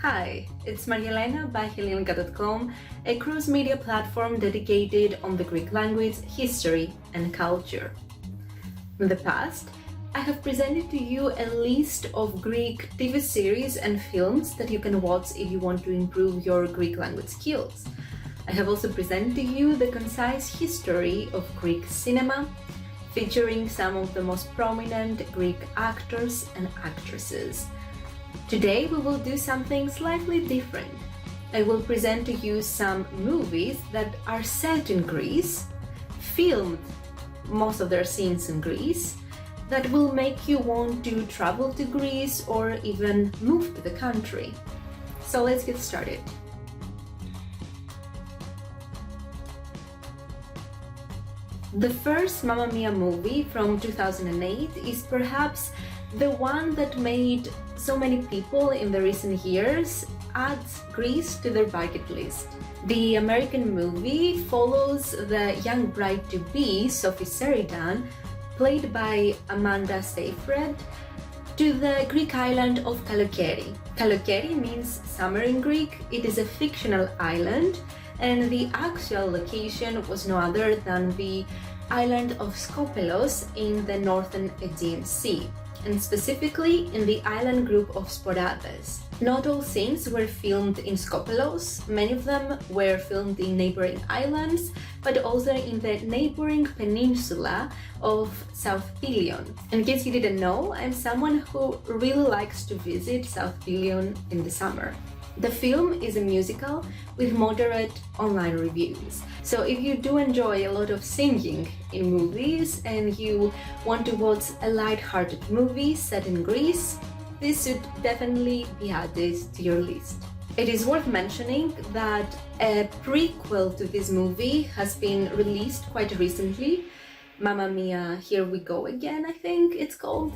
Hi, it's Marielena by Helinika.com, a cross-media platform dedicated on the Greek language, history and culture. In the past, I have presented to you a list of Greek TV series and films that you can watch if you want to improve your Greek language skills. I have also presented to you the concise history of Greek cinema, featuring some of the most prominent Greek actors and actresses. Today we will do something slightly different. I will present to you some movies that are set in Greece, filmed most of their scenes in Greece, that will make you want to travel to Greece or even move to the country. So let's get started. The first Mamma Mia movie from 2008 is perhaps the one that made so many people in the recent years add Greece to their bucket list. The American movie follows the young bride-to-be, Sophie Sheridan, played by Amanda Seyfried, to the Greek island of Kalokeiri. Kalokeiri means summer in Greek. It is a fictional island, and the actual location was no other than the island of Skopelos in the northern Aegean Sea, and specifically in the island group of Sporades. Not all scenes were filmed in Skopelos, many of them were filmed in neighboring islands, but also in the neighboring peninsula of South Pilion. In case you didn't know, I'm someone who really likes to visit South Pilion in the summer. The film is a musical with moderate online reviews. So if you do enjoy a lot of singing in movies and you want to watch a light-hearted movie set in Greece, this should definitely be added to your list. It is worth mentioning that a prequel to this movie has been released quite recently. Mamma Mia, Here We Go Again, I think it's called.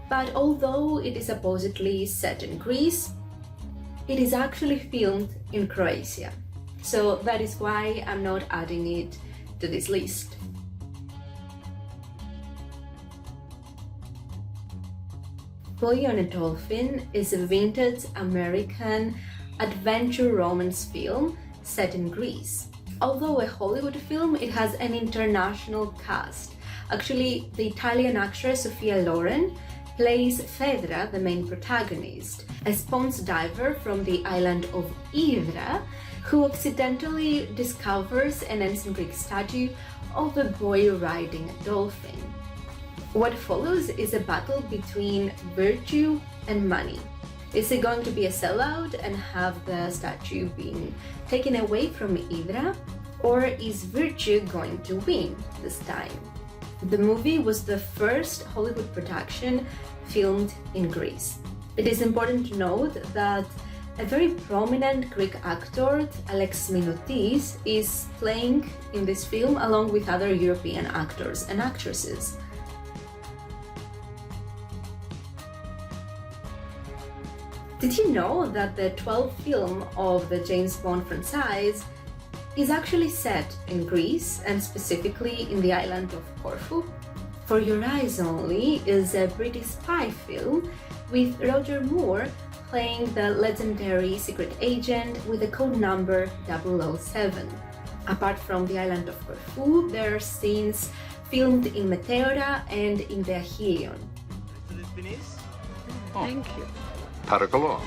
But although it is supposedly set in Greece, it is actually filmed in Croatia. So that is why I'm not adding it to this list. Boy on a Dolphin is a vintage American adventure romance film set in Greece. Although a Hollywood film, it has an international cast. Actually, the Italian actress Sophia Loren plays Fedra, the main protagonist, a sponge diver from the island of Hydra, who accidentally discovers an ancient Greek statue of a boy riding a dolphin. What follows is a battle between virtue and money. Is it going to be a sellout and have the statue being taken away from Hydra, or is virtue going to win this time? The movie was the first Hollywood production filmed in Greece. It is important to note that a very prominent Greek actor, Alex Minotis, is playing in this film along with other European actors and actresses. Did you know that the 12th film of the James Bond franchise is actually set in Greece and specifically in the island of Corfu? For Your Eyes Only is a British spy film with Roger Moore playing the legendary secret agent with the code number 007. Apart from the island of Corfu, there are scenes filmed in Meteora and in the Achilleon. Thank you. Παρακαλώ.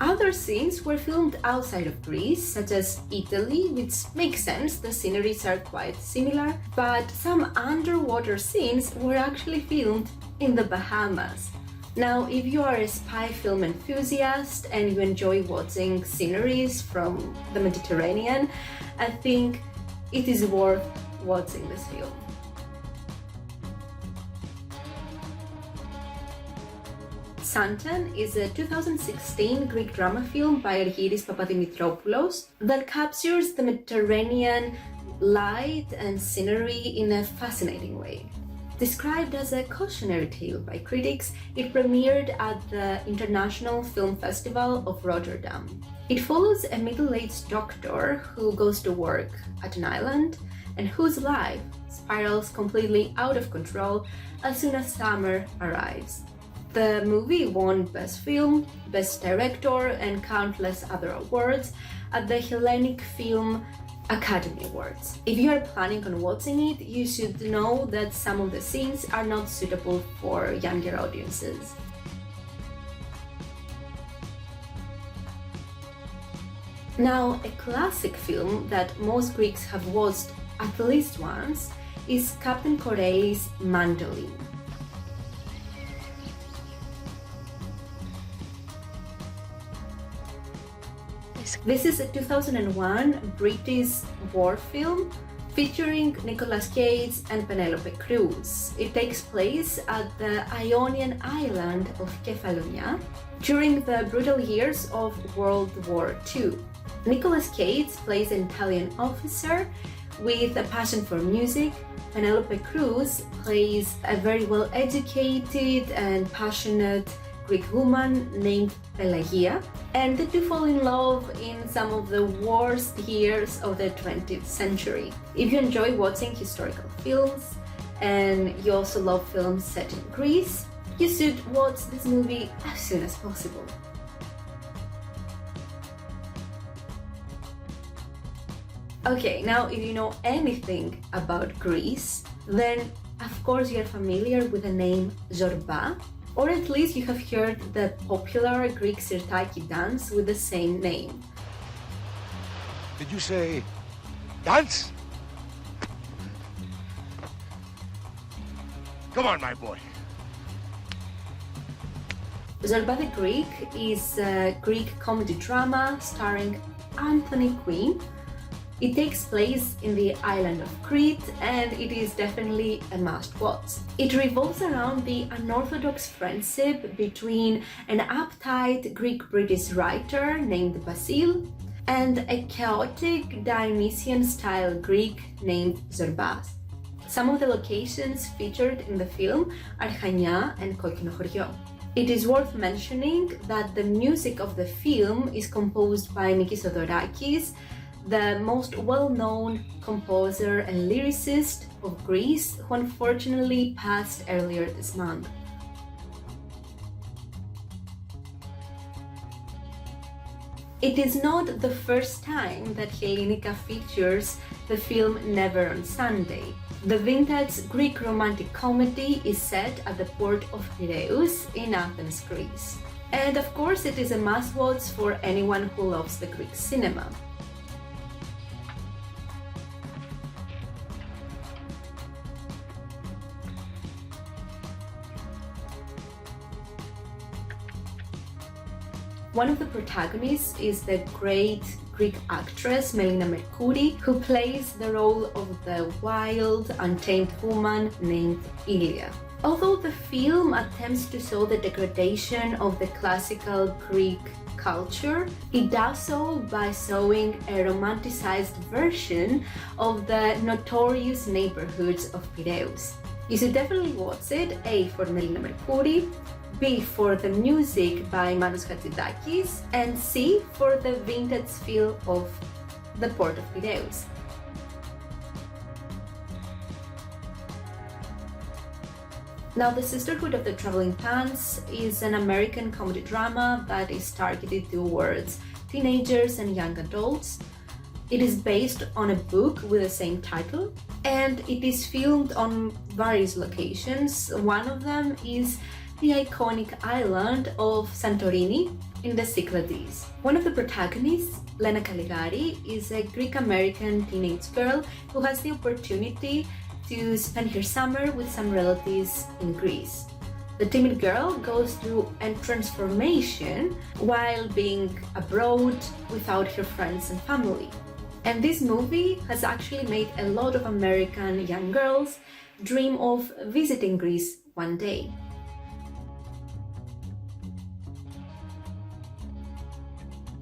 Other scenes were filmed outside of Greece, such as Italy, which makes sense, the sceneries are quite similar, but some underwater scenes were actually filmed in the Bahamas. Now, if you are a spy film enthusiast and you enjoy watching sceneries from the Mediterranean, I think it is worth watching this film. Suntan is a 2016 Greek drama film by Argyris Papadimitriopoulos that captures the Mediterranean light and scenery in a fascinating way. Described as a cautionary tale by critics, it premiered at the International Film Festival of Rotterdam. It follows a middle-aged doctor who goes to work at an island and whose life spirals completely out of control as soon as summer arrives. The movie won Best Film, Best Director, and countless other awards at the Hellenic Film Academy Awards. If you are planning on watching it, you should know that some of the scenes are not suitable for younger audiences. Now, a classic film that most Greeks have watched at least once is Captain Corelli's Mandolin. This is a 2001 British war film featuring Nicolas Cage and Penelope Cruz. It takes place at the Ionian island of Kefalonia during the brutal years of World War II. Nicolas Cage plays an Italian officer with a passion for music. Penelope Cruz plays a very well-educated and passionate Greek woman named Pelagia, and the two fall in love in some of the worst years of the 20th century. If you enjoy watching historical films and you also love films set in Greece, you should watch this movie as soon as possible. Okay, now if you know anything about Greece, then of course you're familiar with the name Zorba, or at least you have heard the popular Greek sirtaki dance with the same name. Did you say dance? Come on, my boy. Zorba the Greek is a Greek comedy drama starring Anthony Quinn. It takes place in the island of Crete and it is definitely a must-watch. It revolves around the unorthodox friendship between an uptight Greek-British writer named Basil and a chaotic Dionysian-style Greek named Zorbas. Some of the locations featured in the film are Chania and Kokinochorio. It is worth mentioning that the music of the film is composed by Mikis Theodorakis, the most well-known composer and lyricist of Greece, who unfortunately passed earlier this month. It is not the first time that Helinika features the film Never on Sunday. The vintage Greek romantic comedy is set at the port of Piraeus in Athens, Greece. And of course it is a must-watch for anyone who loves the Greek cinema. One of the protagonists is the great Greek actress Melina Mercouri, who plays the role of the wild, untamed woman named Ilia. Although the film attempts to show the degradation of the classical Greek culture, it does so by showing a romanticized version of the notorious neighborhoods of Piraeus. You should definitely watch it, A, for Melina Mercouri, B, for the music by Manos Hatzidakis, and C, for the vintage feel of the port of Piraeus. Now, The Sisterhood of the Traveling Pants is an American comedy drama that is targeted towards teenagers and young adults. It is based on a book with the same title, and it is filmed on various locations. One of them is the iconic island of Santorini in the Cyclades. One of the protagonists, Lena Caligari, is a Greek-American teenage girl who has the opportunity to spend her summer with some relatives in Greece. The timid girl goes through a transformation while being abroad without her friends and family. And this movie has actually made a lot of American young girls dream of visiting Greece one day.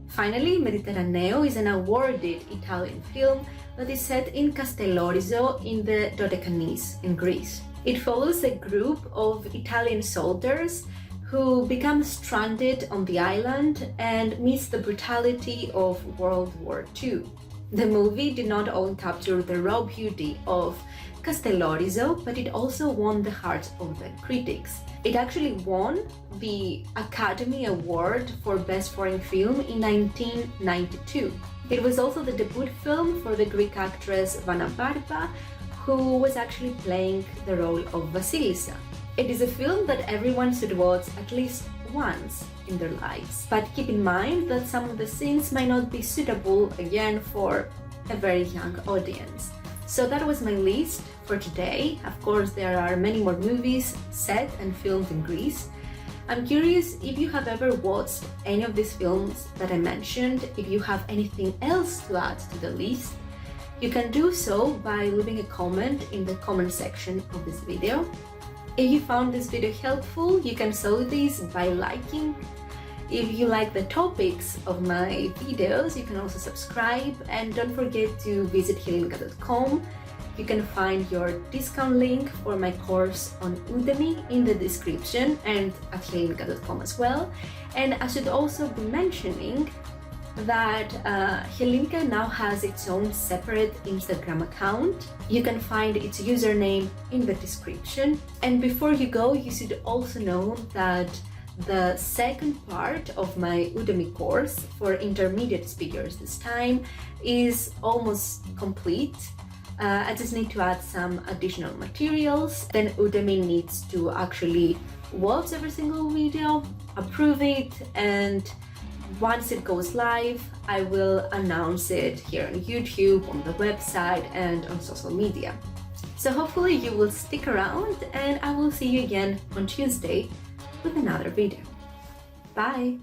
Finally, Mediterraneo is an awarded Italian film that is set in Castellorizo in the Dodecanese in Greece. It follows a group of Italian soldiers who become stranded on the island and miss the brutality of World War II. The movie did not only capture the raw beauty of Castellorizo, but it also won the hearts of the critics. It actually won the Academy Award for Best Foreign Film in 1992. It was also the debut film for the Greek actress Vanna Barba, who was actually playing the role of Vasilisa. It is a film that everyone should watch at least once in their lives, but keep in mind that some of the scenes might not be suitable again for a very young audience. So that was my list for today. Of course, there are many more movies set and filmed in Greece. I'm curious if you have ever watched any of these films that I mentioned. If you have anything else to add to the list, you can do so by leaving a comment in the comment section of this video. If you found this video helpful, you can show this by liking. If you like the topics of my videos, you can also subscribe, and don't forget to visit helinika.com. You can find your discount link for my course on Udemy in the description and at helinika.com as well. And I should also be mentioning that Helinika now has its own separate Instagram account. You can find its username in the description. And before you go, you should also know that the second part of my Udemy course for intermediate speakers this time is almost complete. I just need to add some additional materials. Then Udemy needs to actually watch every single video, approve it, and once it goes live, I will announce it here on YouTube, on the website, and on social media. So hopefully you will stick around, and I will see you again on Tuesday with another video. Bye!